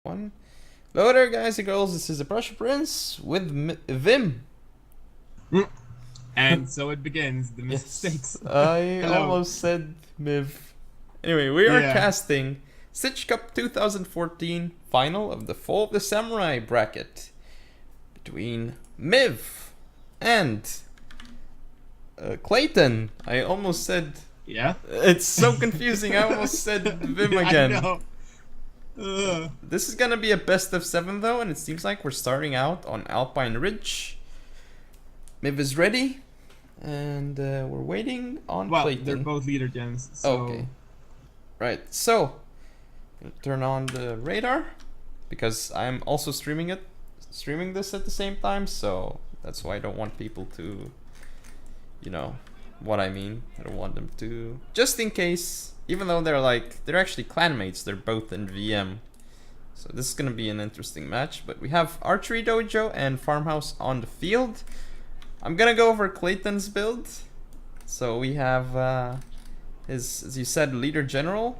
One. Hello there, guys and girls. This is the Pressure Prince with Vim. And so it begins. The Yes, mistakes. I Hello. almost said Miv. Anyway, we are Yeah. casting Sich Cup 2014 final of the Fall of the Samurai bracket between Miv and Klayton. I almost said. Yeah. It's so confusing. I almost said Vim I again. know. Ugh. This is gonna be a best of 7 though, and it seems like we're starting out on Alpine Ridge. Miv is ready, and we're waiting on Well, Klayton. they're both leader gens. So. Okay. Right, so turn on the radar because I'm also streaming this at the same time, so that's why I don't want people to, you know what I mean. I don't want them to, just in case, even though they're actually clanmates, they're both in VM. So this is gonna be an interesting match, but we have Archery Dojo and Farmhouse on the field. I'm gonna go over Klayton's build. So we have his, as you said, leader general.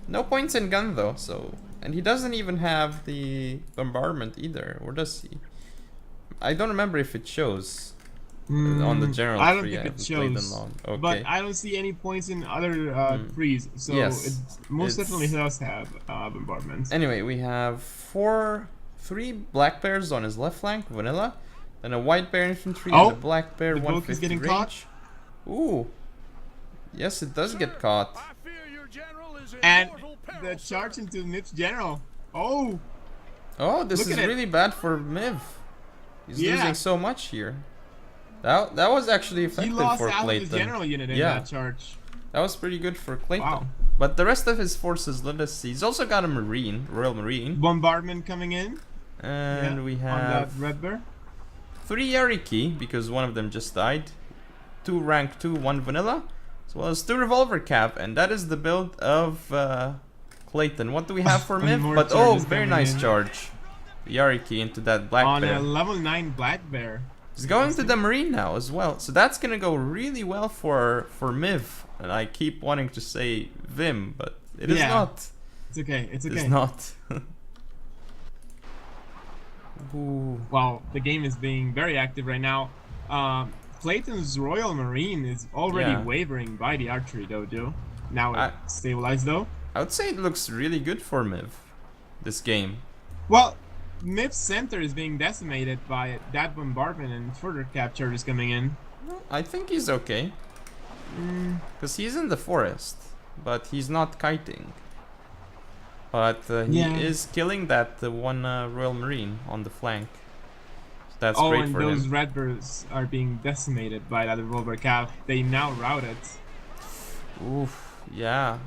No points in gun though, so, and he doesn't even have the bombardment either, or does he? I don't remember if it shows on the general I don't tree. think I it haven't played in shows. long. Okay. But I don't see any points in other trees. So Yes, it most it's- definitely does have bombardments. Anyway, we have three black bears on his left flank, vanilla, then a white bear infantry Oh, and a black bear the book 150 is getting range. caught. Ooh, yes, it does get caught. And the charge into Mip's general. Oh, Oh, this Look is at it. really bad for Miv. He's Yeah. losing so much here. That was actually he effective lost for out of his Klayton. general unit in Yeah. that charge. That was pretty good for Klayton. Wow. But the rest of his forces, let us see. He's also got a Marine, Royal Marine. Bombardment coming in. And Yeah, we on that have red bear. 3 Yariki, because one of them just died. 2 rank 2, 1 vanilla. As well as 2 revolver cap. And that is the build of Klayton. What do we have for One Miv? more But charge oh, is very coming nice in. charge. Yariki into that black On bear. a level 9 black bear. He's going to the Marine now as well, so that's gonna go really well for Miv. And I keep wanting to say Vim, but it is Yeah. not. It's okay. It's okay. It's not. Ooh. Well, the game is being very active right now. Klayton's Royal Marine is already Yeah. wavering by the Archery Dojo. Now I- it's stabilized though. I would say it looks really good for Miv, this game. Well, Mip's center is being decimated by that bombardment and further capture is coming in. I think he's okay, because he's in the forest, but he's not kiting. But he Yeah. is killing that one Royal Marine on the flank. So that's Oh, great and for those him. red bears are being decimated by that revolver cap. They now rout it. Oof, yeah.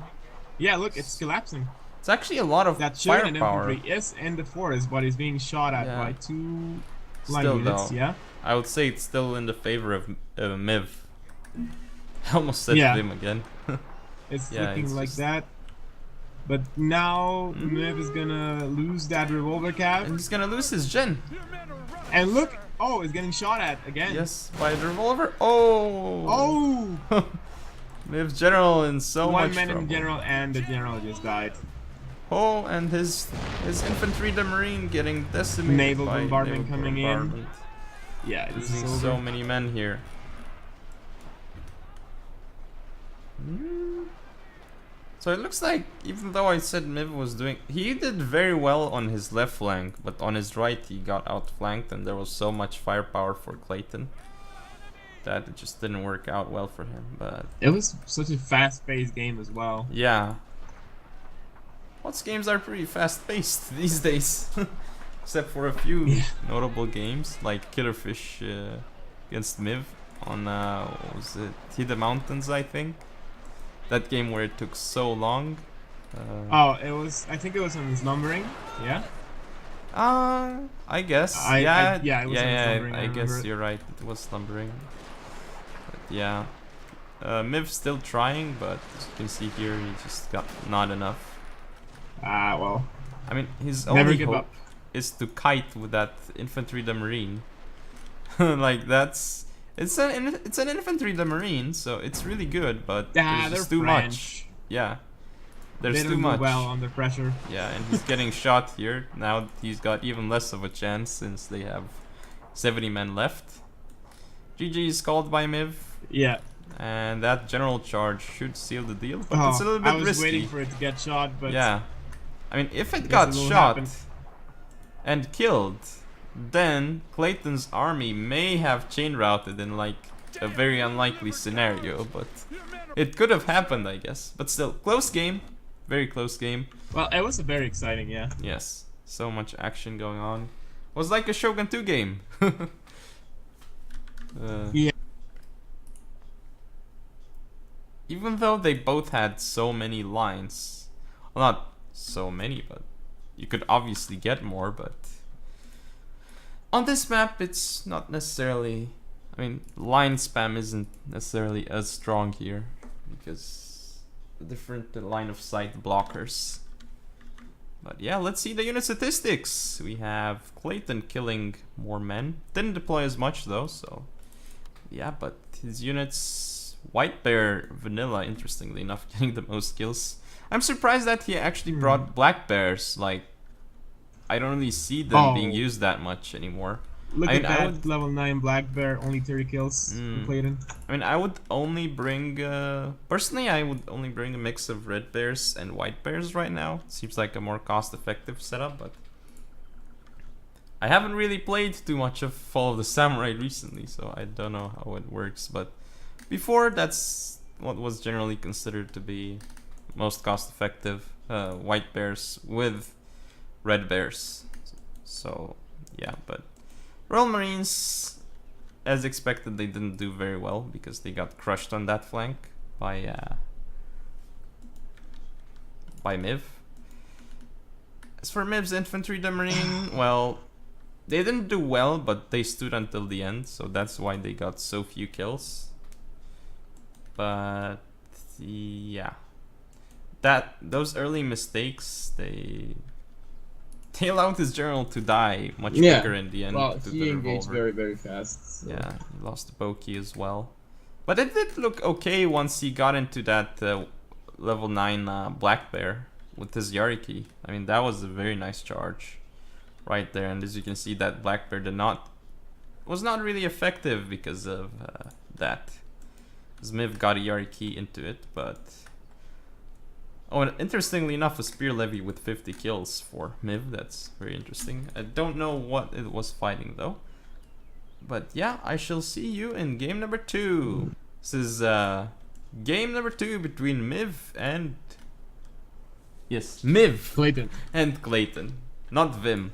Yeah, look, it's collapsing. It's actually a lot of That Shonen firepower. infantry is in the forest, but is being shot at Yeah. by 2 line Still units. though, Yeah. I would say it's still in the favor of Miv. I almost said Yeah. Vim again. It's Yeah, looking it's like just- that. But now Miv is gonna lose that revolver cap. And he's gonna lose his gen. And look! Oh, it's getting shot at again. Yes, by the revolver. Oh! Oh! Miv's general in so One much man trouble. in general, and the general just died. Oh, and his infantry, the marine, getting decimated Naval by bombardment naval coming in. bombardment. Yeah, this Losing is over. so many men here. So it looks like, even though I said Miv was doing, he did very well on his left flank, but on his right he got outflanked, and there was so much firepower for Klayton that it just didn't work out well for him. But It was such a fast-paced game as well. yeah, FotS games are pretty fast-paced these days, except for a few Yeah. notable games like Killerfish against Miv on what was it, Hidden Mountains, I think. That game where it took so long. Oh, it was. I think it was on his numbering. Yeah. I guess. yeah, it was yeah, on his numbering, I I guess remember. you're right. It was slumbering. But yeah, Miv's still trying, but as you can see here, he just got not enough. Ah, well. I mean, his Never only give hope up. is to kite with that infantry the marine. Like that's. It's an infantry the marine, so it's really good, but Ah, there's they're just too French. much. Yeah. There's they too don't do much. well under pressure. Yeah, and he's getting shot here. Now he's got even less of a chance since they have 70 men left. GG is called by Miv. Yeah. And that general charge should seal the deal, but it's a little bit I was risky. waiting for it to get shot, but Yeah. I mean, if it guess got it won't shot happen. and killed, then Klayton's army may have chain routed in like a very unlikely scenario, but it could have happened, I guess. But still, close game. Very close game. well, it was very exciting, yeah. Yes. So much action going on. It was like a Shogun 2 game. Yeah. Even though they both had so many lines. Well, not so many, but you could obviously get more, but on this map it's not necessarily, I mean, line spam isn't necessarily as strong here because different line of sight blockers. But yeah, let's see the unit statistics. We have Klayton killing more men. Didn't deploy as much though, so yeah, but his units, White Bear Vanilla, interestingly enough, getting the most kills. I'm surprised that he actually brought Black Bears. Like, I don't really see them being used that much anymore. Look I mean, at I that, would- level 9 Black Bear, only 30 kills from Klayton. I mean, I would only bring, personally, I would only bring a mix of Red Bears and White Bears right now. Seems like a more cost-effective setup, but I haven't really played too much of Fall of the Samurai recently, so I don't know how it works, but before, that's what was generally considered to be most cost-effective, White Bears with Red Bears. So, yeah, but Royal Marines, as expected, they didn't do very well because they got crushed on that flank by Miv. As for Miv's infantry, the Marine, well, they didn't do well, but they stood until the end, so that's why they got so few kills. But yeah, those early mistakes, they allowed his general to die much quicker in the end. Well, to he the engaged revolver. very fast. So. Yeah, he lost the Boki as well. But it did look okay once he got into that level 9 Black Bear with his Yariki. I mean, that was a very nice charge right there. And as you can see, that Black Bear was not really effective because of that. Zmiv got a Yariki into it, but oh, and interestingly enough, a Spear Levy with 50 kills for Miv. That's very interesting. I don't know what it was fighting though. But yeah, I shall see you in game number 2. This is game number 2 between Miv and Miv Klayton. and Klayton, not Vim.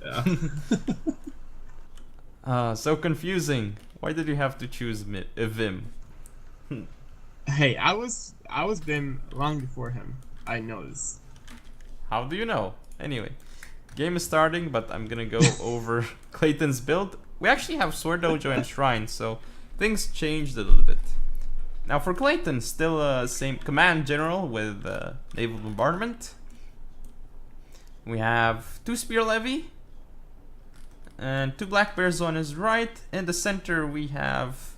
Yeah. So confusing. Why did you have to choose Vim? Hey, I was Vim long before him. I know this. How do you know? Anyway, game is starting, but I'm gonna go over Klayton's build. We actually have Sword Dojo and Shrine, so things changed a little bit. Now for Klayton, still same command general with naval bombardment. We have 2 Spear Levy and 2 Black Bears on his right. In the center we have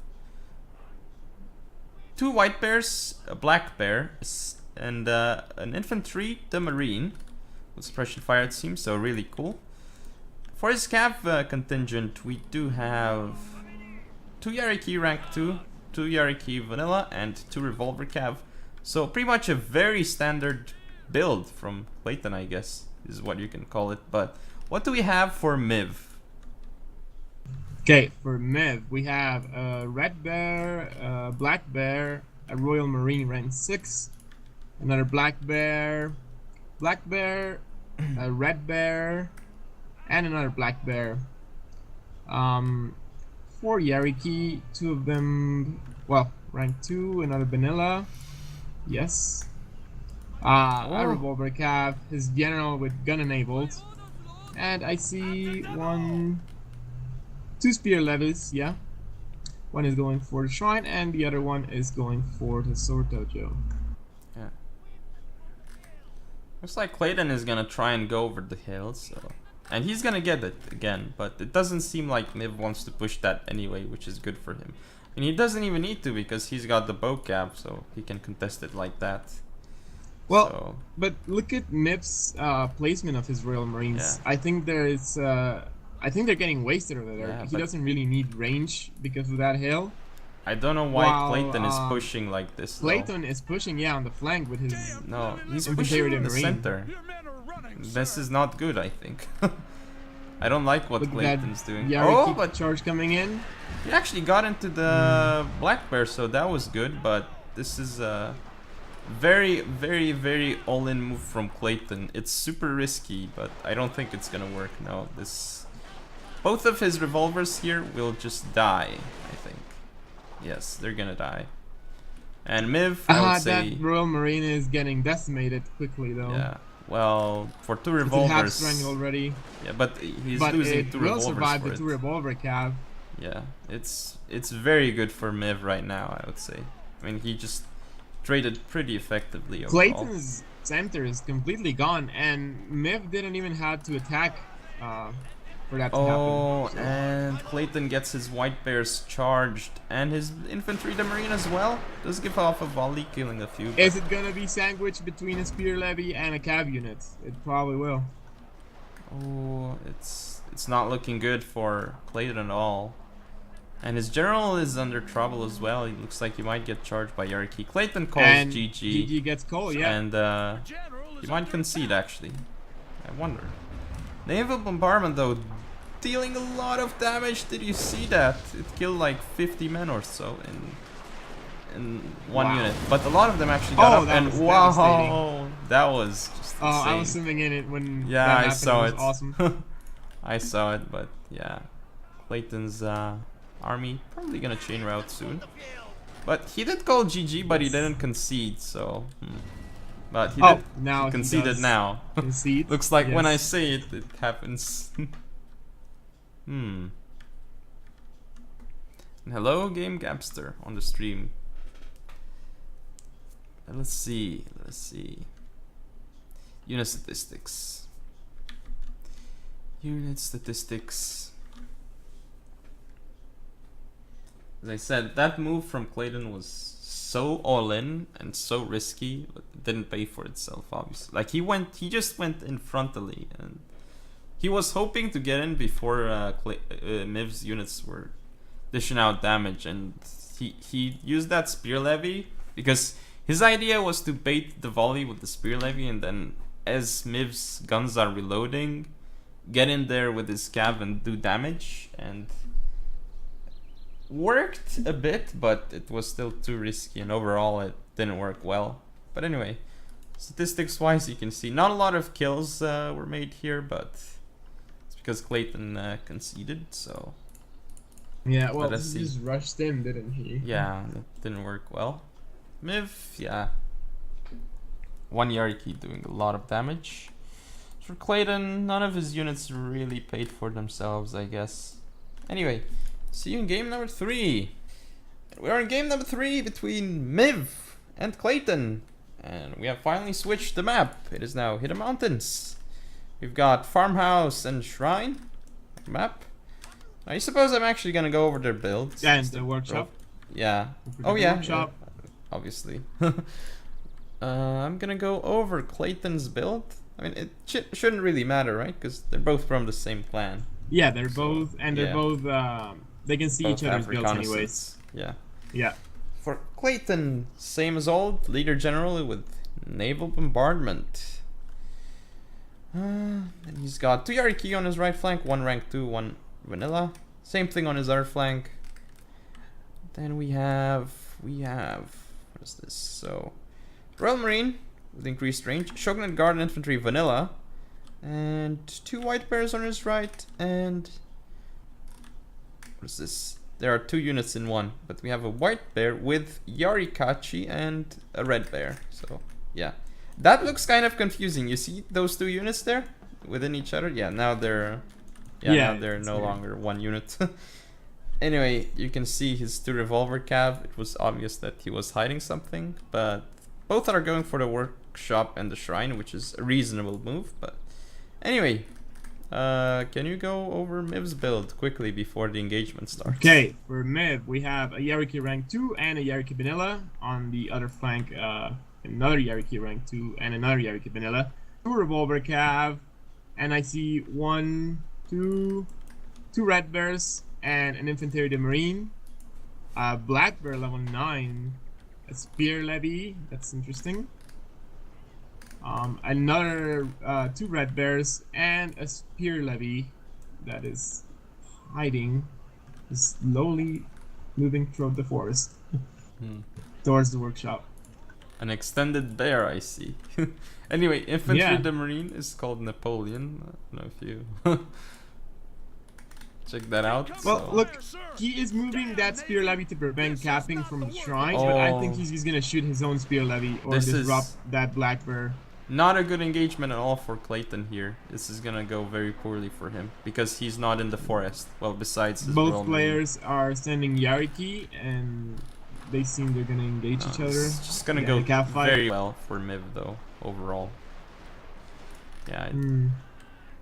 2 White Bears, a Black Bear, and an infantry, the Marine, with suppression fire it seems, so really cool. For his cav contingent, we do have 2 Yariki rank 2, 2 Yariki vanilla, and 2 revolver cav. So pretty much a very standard build from Klayton, I guess, is what you can call it. But what do we have for Miv? Okay, for Miv, we have a Red Bear, a Black Bear, a Royal Marine rank 6, another Black Bear, a Red Bear, and another Black Bear. 4 Yariki, 2 of them, well, rank 2, another Vanilla, yes. A Revolver Cav, his general with gun enabled, and I see 2 Spear Levies, yeah. One is going for the Shrine, and the other one is going for the Sword Dojo. Yeah. Looks like Klayton is gonna try and go over the hill, so... And he's gonna get it again, but it doesn't seem like Miv wants to push that anyway, which is good for him. And he doesn't even need to because he's got the bow cap, so he can contest it like that. Well, So but look at Mip's placement of his Royal Marines. yeah, I think they're getting wasted over there. yeah, He but doesn't really need range because of that hill. I don't know why While Klayton is pushing like this though. Klayton is pushing, yeah, on the flank with his No, he's pushing infantry in the marine. center. This is not good, I think. I don't like what Look at Klayton's that doing. Yariki Oh, but charge coming in. he actually got into the black bear, so that was good. But this is a very, very, very all-in move from Klayton. It's super risky, but I don't think it's gonna work. No, both of his revolvers here will just die, I think. Yes, they're gonna die. And Miv, I would say... That Royal Marine is getting decimated quickly, though. Yeah, well, for two It's at half revolvers... strength already. Yeah, but he's But losing it two will revolvers survive for the it. 2 revolver cav. Yeah, it's very good for Miv right now, I would say. I mean, he just traded pretty effectively overall. Klayton's center is completely gone, and Miv didn't even have to attack for that to happen. So. And Klayton gets his white bears charged, and his infantry the marine as well. Does give off a volley, killing a few. Is it gonna be sandwiched between a spear levy and a cav unit? It probably will. Oh, it's not looking good for Klayton at all. And his general is under trouble as well. He looks like he might get charged by Yariki. Klayton calls And GG. GG gets called, yeah. And he might concede actually. I wonder. Naval bombardment though, dealing a lot of damage. Did you see that? It killed like 50 men or so in one unit. But a lot of them actually got up, and wow, that was just insane. I was swimming in it when yeah, that happened. I saw it. it. Was awesome. I saw it, but yeah, Klayton's army probably gonna chain route soon. But he did call GG, but he didn't concede, so. But he did. Now he conceded now. Concede. Looks like when Yes. I say it, it happens. And hello, Game Gapster on the stream. Let's see. Unit statistics. As I said, that move from Klayton was so all in and so risky, but it didn't pay for itself, obviously. Like he just went in frontally, and he was hoping to get in before Miv's units were dishing out damage, and he used that spear levy because his idea was to bait the volley with the spear levy, and then as Miv's guns are reloading, get in there with his cav and do damage, and worked a bit, but it was still too risky, and overall it didn't work well. But anyway, statistics wise, you can see not a lot of kills were made here, but it's because Klayton conceded, so yeah, well, he just rushed in, didn't he? Yeah, that didn't work well. Miv, yeah, one Yariki doing a lot of damage. For Klayton, none of his units really paid for themselves, I guess. Anyway, see you in game number 3. We're in game number 3 between Miv and Klayton. And we have finally switched the map. It is now Hidden Mountains. We've got Farmhouse and Shrine map. I suppose I'm actually gonna go over their builds. Yeah, and the workshop. Yeah. Oh yeah, workshop. Obviously. I'm gonna go over Klayton's build. I mean, it shouldn't really matter, right? Because they're both from the same clan. Yeah, they're both, and they're both. They can see Both each other's have builds anyways. reconnaissance. Yeah. Yeah. For Klayton, same as old, leader general with naval bombardment. And he's got 2 Yariki on his right flank, 1 rank 2, 1 vanilla. Same thing on his other flank. Then we have what is this? So Royal Marine with increased range, Shogunate Guard and Infantry vanilla, and 2 white bears on his right, and what is this? There are 2 units in one, but we have a white bear with Yarikachi and a red bear. So yeah, that looks kind of confusing. You see those 2 units there within each other? Yeah, now they're now they're no longer one unit. Anyway, you can see his 2 revolver cav. It was obvious that he was hiding something, but both are going for the workshop and the shrine, which is a reasonable move. But anyway, can you go over Miv's build quickly before the engagement starts? Okay, for Miv, we have a Yariki rank 2 and a Yariki vanilla. On the other flank, another Yariki rank 2, and another Yariki vanilla. 2 revolver cav, and I see two red bears and an infantry de marine. Black bear level 9, a spear levy. That's interesting. Another 2 red bears and a spear levy that is hiding, slowly moving through the forest towards the workshop. An extended bear, I see. Anyway, infantry Yeah. de marine is called Napoleon. I don't know if you check that out. Well, so. look, he is moving that spear levy to prevent capping from the shrine, but I think he's gonna shoot his own spear levy or This disrupt is that black bear. not a good engagement at all for Klayton here. This is gonna go very poorly for him because he's not in the forest. Well, besides his Both well-being. players are sending Yariki, and they seem they're gonna engage each other. It's just gonna Yeah, go the cap fight. very well for Miv though, overall. Yeah,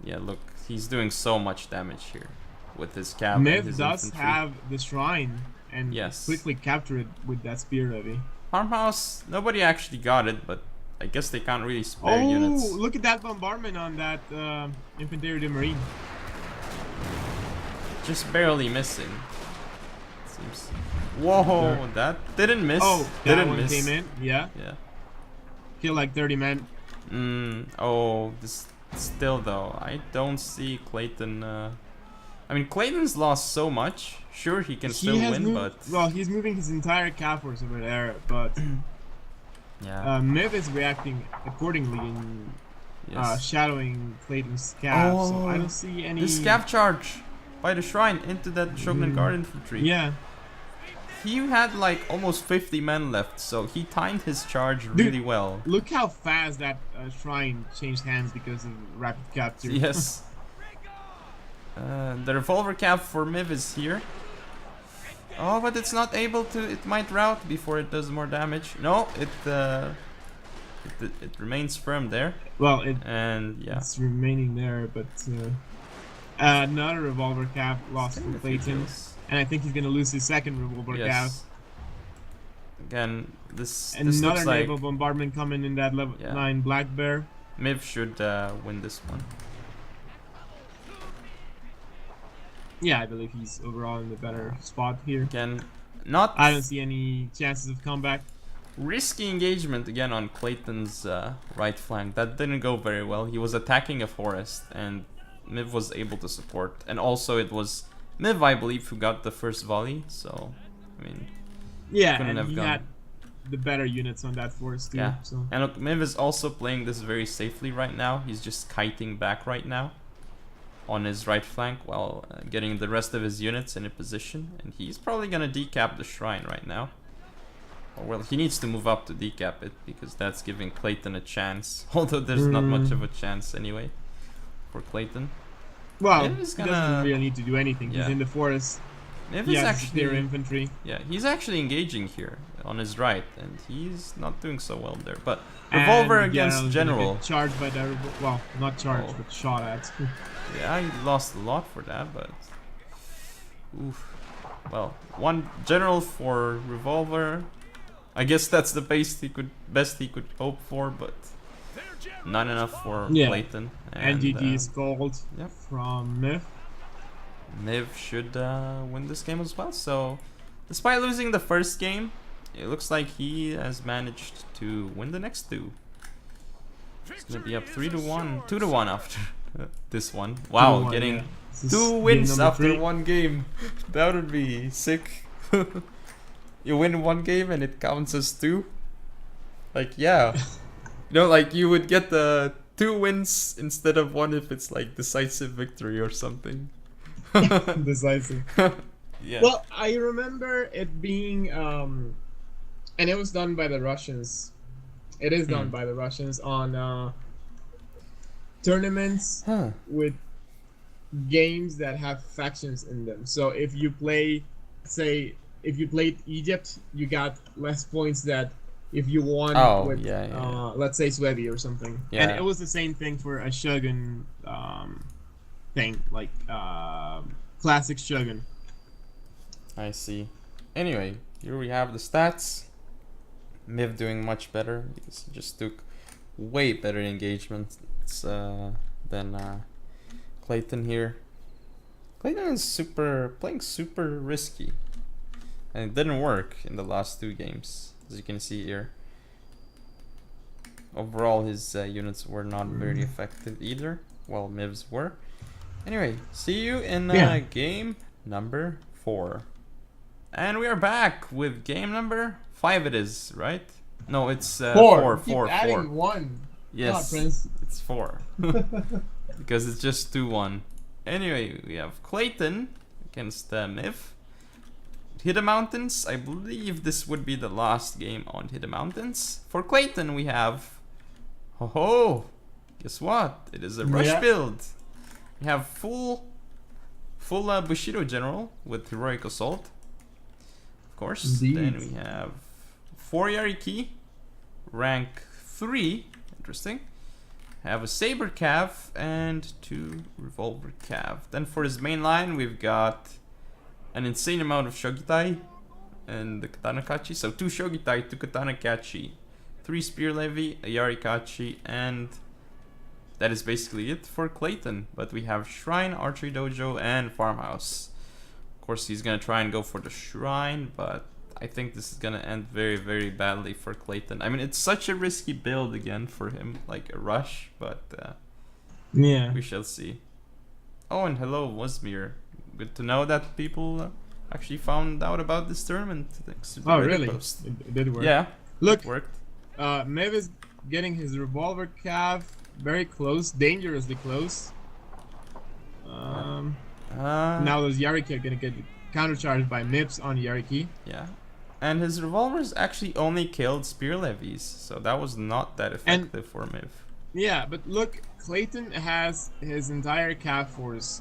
yeah. Look, he's doing so much damage here with his cap. and Myth his does infantry. have the shrine and Yes. quickly capture it with that spear levy. Farmhouse. Nobody actually got it, but I guess they can't really spare units. Oh, look at that bombardment on that infantry de marine. Just barely missing. Seems. Whoa, There. that didn't miss. Oh, that didn't one miss. came in. Yeah, Yeah. killed like 30 men. Oh, this still though. I don't see Klayton. I mean, Klayton's lost so much. Sure, he can still win, but well, he's moving his entire cap force over there, but yeah. Miv is reacting accordingly in Yes. shadowing Klayton's cap. So Oh, I don't see any. The scav charge by the shrine into that Shogun Guard infantry. Yeah. He had like almost 50 men left, so he timed his charge really well. Look how fast that shrine changed hands because of rapid capture. Yes. The revolver cap for Miv is here. Oh, but it's not able to. It might rout before it does more damage. No, it remains firm there. Well, And yeah. it's remaining there, but another revolver cap lost Same for with Klayton, Eagles. and I think he's gonna lose his second revolver cap. Yes. Again, this Another looks like naval bombardment coming in that level 9 black bear. Miv should win this one. Yeah, I believe he's overall in the better spot here. Again, not I don't see any chances of comeback. risky engagement again on Klayton's right flank. That didn't go very well. He was attacking a forest, and Miv was able to support. And also, it was Miv, I believe, who got the first volley. So, I mean, Yeah, couldn't and have he gone. had the better units on that force too. Yeah. So And look, Miv is also playing this very safely right now. He's just kiting back right now on his right flank while getting the rest of his units in a position. And he's probably gonna decap the shrine right now. Or well, he needs to move up to decap it because that's giving Klayton a chance. Although there's not much of a chance anyway for Klayton. well, Miv is he gonna- doesn't really need to do anything. Yeah. He's in the forest. Miv He is has spear actually infantry. he's actually engaging here on his right, and he's not doing so well there. But revolver And against is gonna general. get charged by the well, not charged, Oh. but shot at. Yeah, he lost a lot for that, but oof. Well, one general for revolver. I guess that's the best he could hope for, but not enough for Yeah. Klayton. And And GG is gold yep. from Miv. Miv should win this game as well. So, despite losing the first game, it looks like he has managed to win the next two. It's gonna be up 3-1, 2-1 after this one. Wow, 2-1, getting yeah. This is 2 game wins number after 3. one game. That would be sick. You win one game and it counts as 2. Like, yeah. You know, like you would get the 2 wins instead of 1 if it's like decisive victory or something. Decisive. Yeah. Well, I remember it being and it was done by the Russians. It is done by the Russians on tournaments Huh. with games that have factions in them. So if you play, say, if you played Egypt, you got less points that if you won Oh, with, yeah. let's say, Suebi or something. Yeah. And it was the same thing for a Shogun thing, like classic Shogun. I see. Anyway, here we have the stats. Miv doing much better because he just took way better engagements than Klayton here. Klayton is playing super risky, and it didn't work in the last 2 games, as you can see here. Overall, his units were not very effective either, while Miv's were. Anyway, see you in game number 4. And we are back with game number 5 it is, right? No, it's 4. Adding 1. Yes, God, Prince. it's 4. Because it's just 2-1. Anyway, we have Klayton against Miv. Hidden Mountains, I believe this would be the last game on Hidden Mountains. For Klayton we have... Ho, guess what? It is a rush build. We have full Bushido General with Heroic Assault. Of course. Indeed. Then we have 4 Yariki, rank 3. Interesting. Have a Saber Cav and 2 Revolver Cav. Then for his main line, we've got an insane amount of Shogitai and the Katana Kachi. So 2 Shogitai, 2 Katana Kachi, 3 Spear Levy, a Yarikachi, and that is basically it for Klayton. But we have Shrine, Archery Dojo, and Farmhouse. Of course, he's gonna try and go for the Shrine, but I think this is gonna end very, very badly for Klayton. I mean, it's such a risky build again for him, like a rush, but yeah, we shall see. Oh, and hello, Wasmir. Good to know that people actually found out about this tournament. Thanks to the oh, Reddit really? post. It did work. Yeah, look, it worked. Mev is getting his Revolver Cav very close, dangerously close. Now those Yariki are gonna get countercharged by Mips on Yariki. Yeah. And his revolvers actually only killed spear levies, so that was not that effective for Miv. Yeah, but look, Klayton has his entire Cav force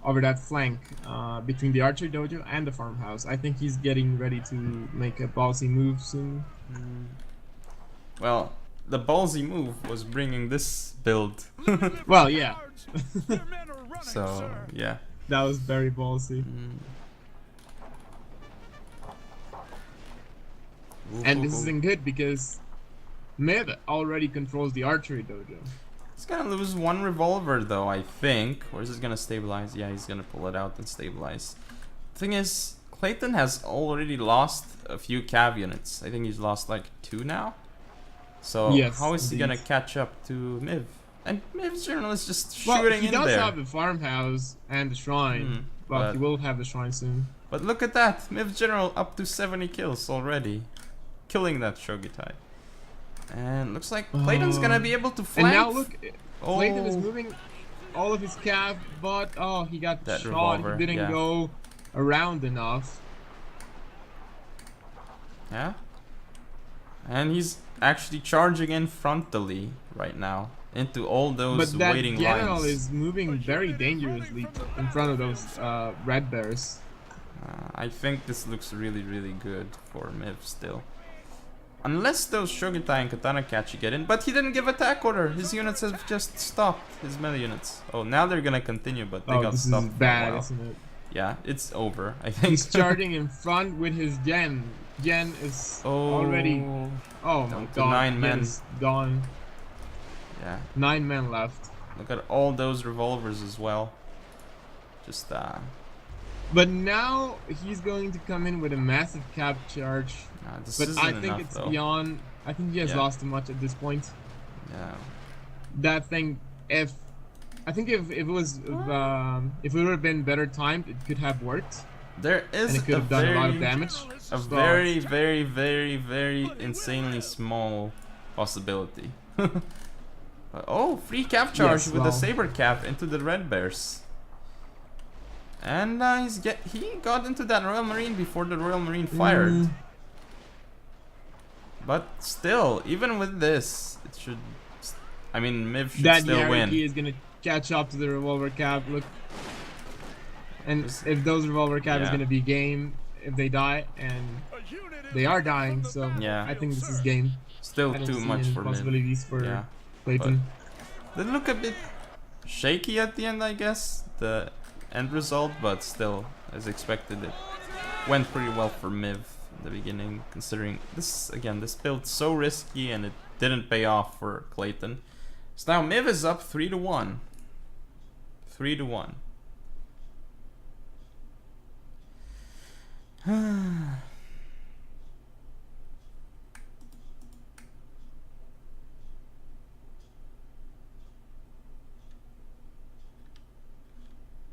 over that flank between the Archer Dojo and the Farmhouse. I think he's getting ready to make a ballsy move soon. Well, the ballsy move was bringing this build. Well, yeah. So, yeah. That was very ballsy. And this isn't good because Miv already controls the Archery Dojo. He's gonna lose 1 revolver though, I think. Or is this gonna stabilize? Yeah, he's gonna pull it out and stabilize. Thing is, Klayton has already lost a few cav units. I think he's lost like 2 now. So yes, how is he gonna catch up to Miv? And Miv's Journal is just shooting in there. He does have the Farmhouse and the Shrine, but he will have the Shrine soon. But look at that, Miv's General up to 70 kills already. Killing that Shogitai. And looks like Klayton's gonna be able to flank. And now look, Klayton is moving all of his cav, but he got that shot. revolver, He didn't go around enough. Yeah. And he's actually charging in frontally right now into all those waiting lines. But that general is moving very dangerously in front of those red bears. I think this looks really, really good for Miv still. Unless those Shogitai and Katana Kachi get in, but he didn't give attack order. His units have just stopped. His melee units. Oh, now they're gonna continue, but they got this stopped. Is bad, isn't it? Yeah, it's over. I think he's charging in front with his Gen. Gen is already. Oh my god! 9 men. Is gone. Yeah. 9 men left. Look at all those revolvers as well. Just But now he's going to come in with a massive cap charge. But I think it's beyond. I think he has lost too much at this point. Yeah. That thing, if it would have been better timed, it could have worked. There is and it could have done a lot of damage. A very, very, very, very insanely small possibility. Oh, free cap charge with the saber cap into the red bears. And he got into that Royal Marine before the Royal Marine fired. But still, even with this, it should. I mean, Miv should still win. That is gonna catch up to the revolver cap. Look, and if those revolver cap is gonna be game if they die, and they are dying. So I think this is game. Still too much for possibilities for Klayton. They look a bit shaky at the end, I guess. The end result, but still, as expected, it went pretty well for Miv the beginning, considering this, again, this build's so risky and it didn't pay off for Klayton. So now Miv is up 3-1. 3-1.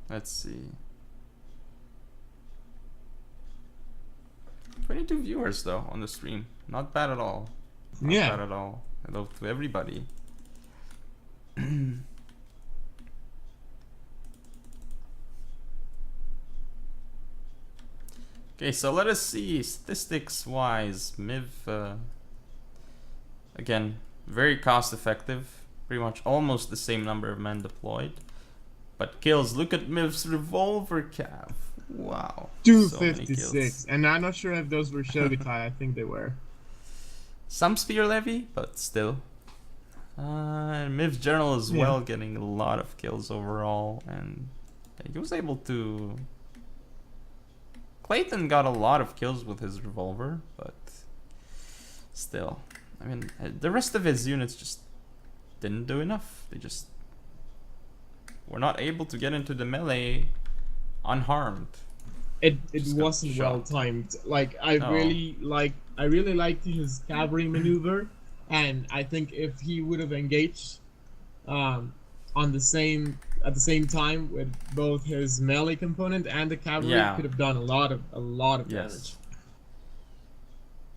Let's see. 22 viewers though on the stream. Not bad at all. Not bad at all. Hello to everybody. Okay, so let us see statistics wise. Miv, again, very cost effective. Pretty much almost the same number of men deployed. But kills, look at Miv's revolver cav. Wow. 256. And I'm not sure if those were Shogatai. I think they were. Some spear levy, but still. Miv's general as well, getting a lot of kills overall. And he was able to... Klayton got a lot of kills with his revolver, but still. I mean, the rest of his units just didn't do enough. They just were not able to get into the melee unharmed. It wasn't well timed. Like I really liked his cavalry maneuver, and I think if he would have engaged at the same time with both his melee component and the cavalry, could have done a lot of damage.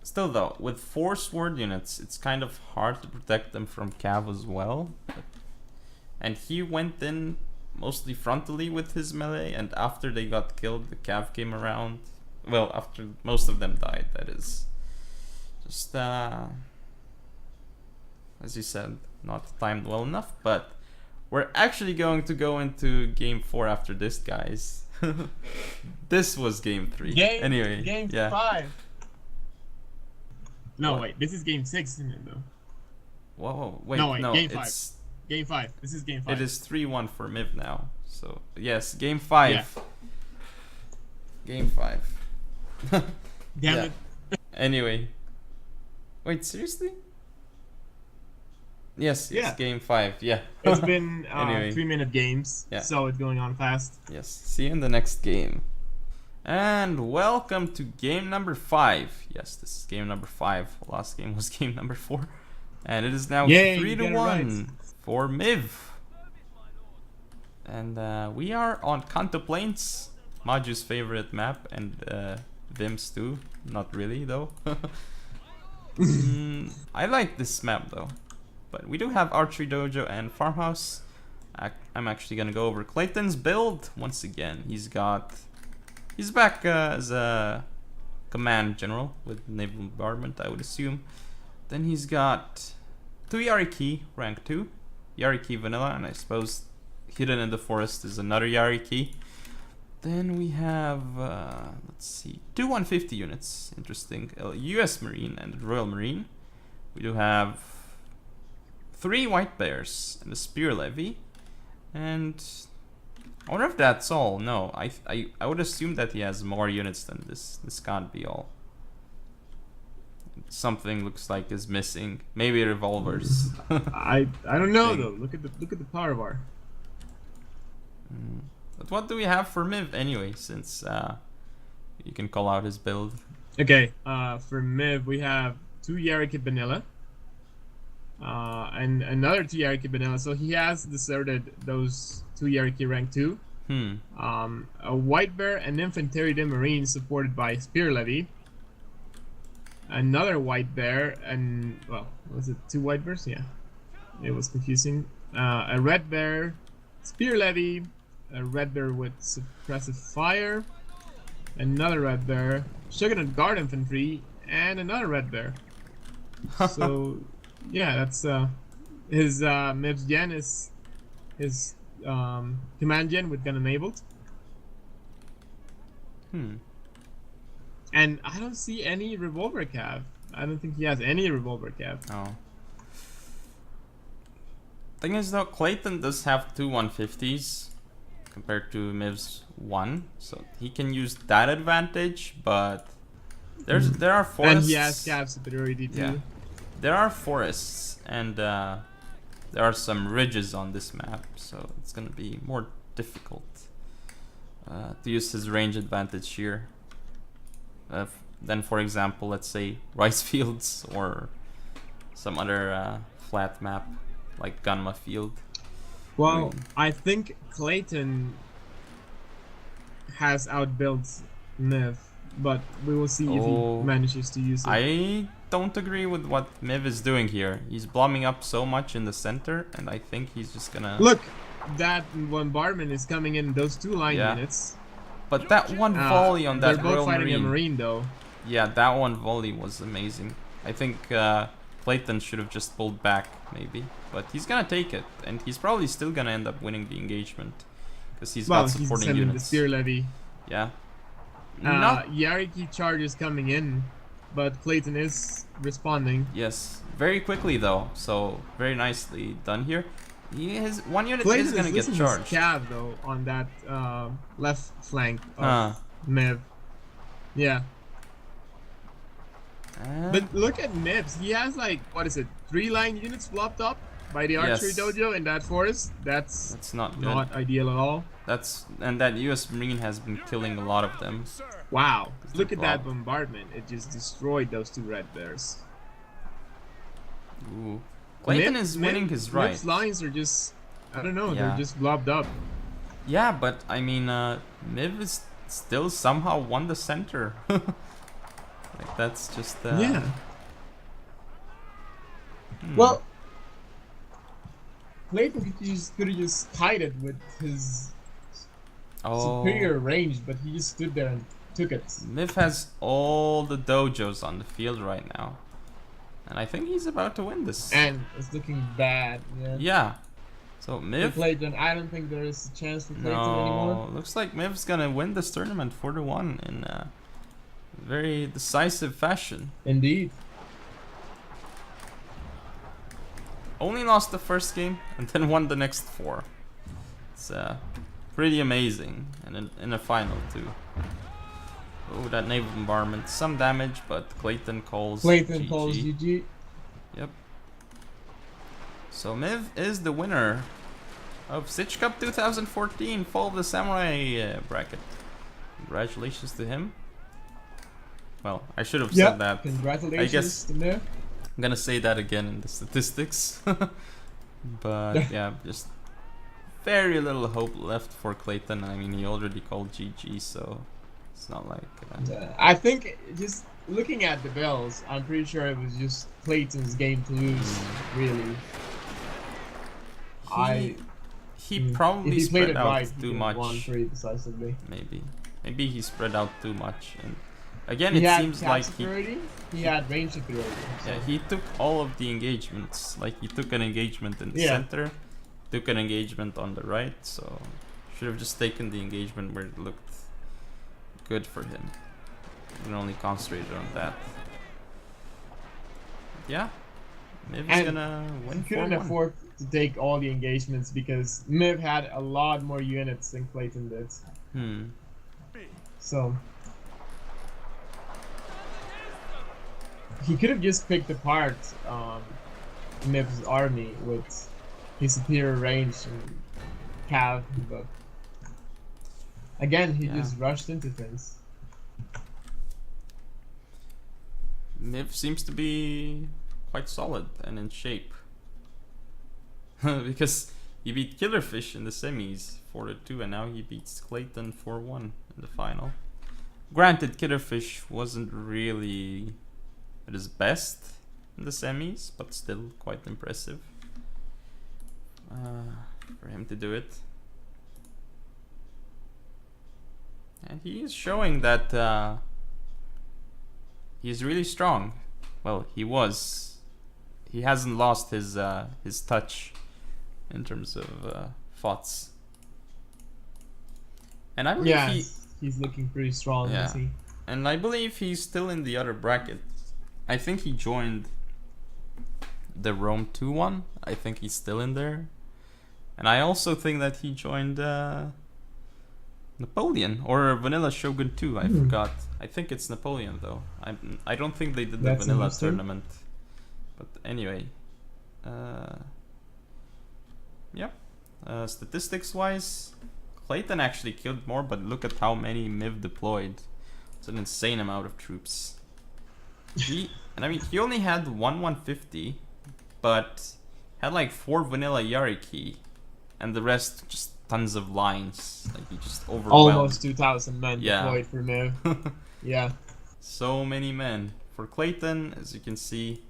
Still though, with 4 sword units, it's kind of hard to protect them from cav as well. And he went in mostly frontally with his melee, and after they got killed, the cav came around. Well, after most of them died, that is. Just, as you said, not timed well enough, but we're actually going to go into game 4 after this, guys. This was game 3. Game 5. No, what? Wait, this is game 6, isn't it, though? Whoa, wait, no, game 5. Game 5. This is game 5. It is 3-1 for Miv now. So, yes, game 5. Yeah. Game 5. Damn it. Anyway. Wait, seriously? Yes, game 5, yeah. It's been Anyway. 3-minute games, so it's going on fast. Yes, see you in the next game. And welcome to game number 5. Yes, this is game number 5. Last game was game number 4. And it is now 3-1 for Miv. And we are on Kanto Plains, Maju's favorite map, and Vim's too. Not really though. I like this map though. But we do have Archery Dojo and Farmhouse. I'm actually gonna go over Klayton's build once again. He's back as a command general with naval bombardment, I would assume. Then he's got 2 Yariki, rank 2. Yariki vanilla, and I suppose hidden in the forest is another Yariki. Then we have, let's see, 2 150 units. Interesting. A US Marine and a Royal Marine. We do have 3 White Bears and a Spear Levy. And I wonder if that's all. No, I would assume that he has more units than this. This can't be all. Something looks like is missing. Maybe revolvers. I don't know though. Look at the power bar. But what do we have for Miv anyway? Since you can call out his build. Okay. For Miv we have 2 Yariki vanilla. And another 2 Yariki vanilla. So he has deserted those 2 Yariki rank 2. A White Bear, an Infantry Marine supported by Spear Levy. Another White Bear, and well, was it 2 White Bears? Yeah, it was confusing. A Red Bear, Spear Levy, a Red Bear with Suppressive Fire, another Red Bear, Shogunate Guard Infantry, and another Red Bear. So, yeah, that's his Miv's gen is his command gen with gun enabled. And I don't see any revolver cav. I don't think he has any revolver cav. Oh. Thing is though, Klayton does have 2 150s compared to Miv's 1, so he can use that advantage, but There are And forests. he has cav superiority too. Yeah. There are forests and there are some ridges on this map, so it's gonna be more difficult to use his range advantage here. Than, for example, let's say rice fields or some other flat map like Gunma Field. Well, I think Klayton has outbuilt Miv, but we will see if he manages to use it. I don't agree with what Miv is doing here. He's bombing up so much in the center, and I think he's just gonna... Look, that bombardment is coming in, those 2 line units. But that one volley on that They're both Royal fighting Marine. a Marine, though. Yeah, that one volley was amazing. I think Klayton should have just pulled back, maybe. But he's gonna take it, and he's probably still gonna end up winning the engagement. Because he's got supporting he's units. the spear levy. Yeah. Yariki charge is coming in, but Klayton is responding. Yes, very quickly though, so very nicely done here. His one unit Klayton is gonna get charged. Cav though on that left flank of Miv. Yeah. But look at Mibs. He has like, what is it, 3 line units flopped up by the archery dojo in that forest. That's not good. Not ideal at all. And that US Marine has been killing a lot of them. Wow. Look at that bombardment. It just destroyed those 2 red bears. Ooh. Klayton is winning his right. Mib's lines are just, I don't know, they're just blobbed up. Yeah, but I mean, Miv is still somehow won the center. Like that's just yeah. Well, Klayton could have just tied it with his superior range, but he just stood there and took it. Miv has all the dojos on the field right now, and I think he's about to win this. And it's looking bad. Yeah. Yeah. So Miv. Klayton, I don't think there is a chance for Klayton anymore. Looks like Miv's gonna win this tournament 4-1 in very decisive fashion. Indeed. Only lost the first game and then won the next 4. It's pretty amazing, and in a final too. Oh, that naval bombardment, some damage, but Klayton calls GG. Yep. So Miv is the winner of Sich Cup 2014 Fall of the Samurai bracket. Congratulations to him. Well, I should have said that. Congratulations I guess to Miv. I'm gonna say that again in the statistics. But yeah, just very little hope left for Klayton. I mean, he already called GG, so it's not like... I think just looking at the bells, I'm pretty sure it was just Klayton's game to lose, really. He probably spread out too much. Won pretty decisively. Maybe he spread out too much. And again, it seems like he had range superiority. So. Yeah, he took all of the engagements. Like he took an engagement in the center, took an engagement on the right. So should have just taken the engagement where it looked good for him, and only concentrated on that. Yeah, Miv is gonna win. He couldn't afford to take all the engagements because Miv had a lot more units than Klayton did. So he could have just picked apart Miv's army with his superior range and cav, but again he just rushed into things. Miv seems to be quite solid and in shape. Because he beat Killerfish in the semis 4-2, and now he beats Klayton 4-1 in the final. Granted, Killerfish wasn't really at his best in the semis, but still quite impressive for him to do it. And he is showing that he's really strong. Well, he was. He hasn't lost his touch in terms of FotS. And I believe he's looking pretty strong, isn't he? And I believe he's still in the other bracket. I think he joined the Rome 2 one. I think he's still in there. And I also think that he joined Napoleon or Vanilla Shogun 2. I forgot. I think it's Napoleon though. I don't think they did the That's Vanilla interesting. tournament. But anyway, yep. Statistics wise, Klayton actually killed more, but look at how many Miv deployed. It's an insane amount of troops. He only had 150, but had like 4 vanilla Yariki, and the rest just tons of lines. Like he just overwhelmed. Almost 2,000 men deployed for Miv. Yeah. So many men. For Klayton, as you can see,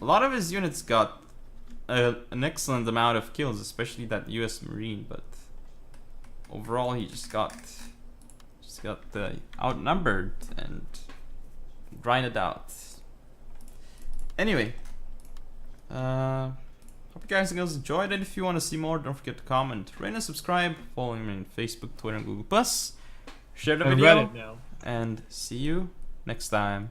a lot of his units got an excellent amount of kills, especially that US Marine, but overall he just got outnumbered and grinded out. Anyway, hope you guys enjoyed it. If you want to see more, don't forget to comment, rate, and subscribe. Follow me on Facebook, Twitter, and Google+. Share the video, Reddit now. and see you next time.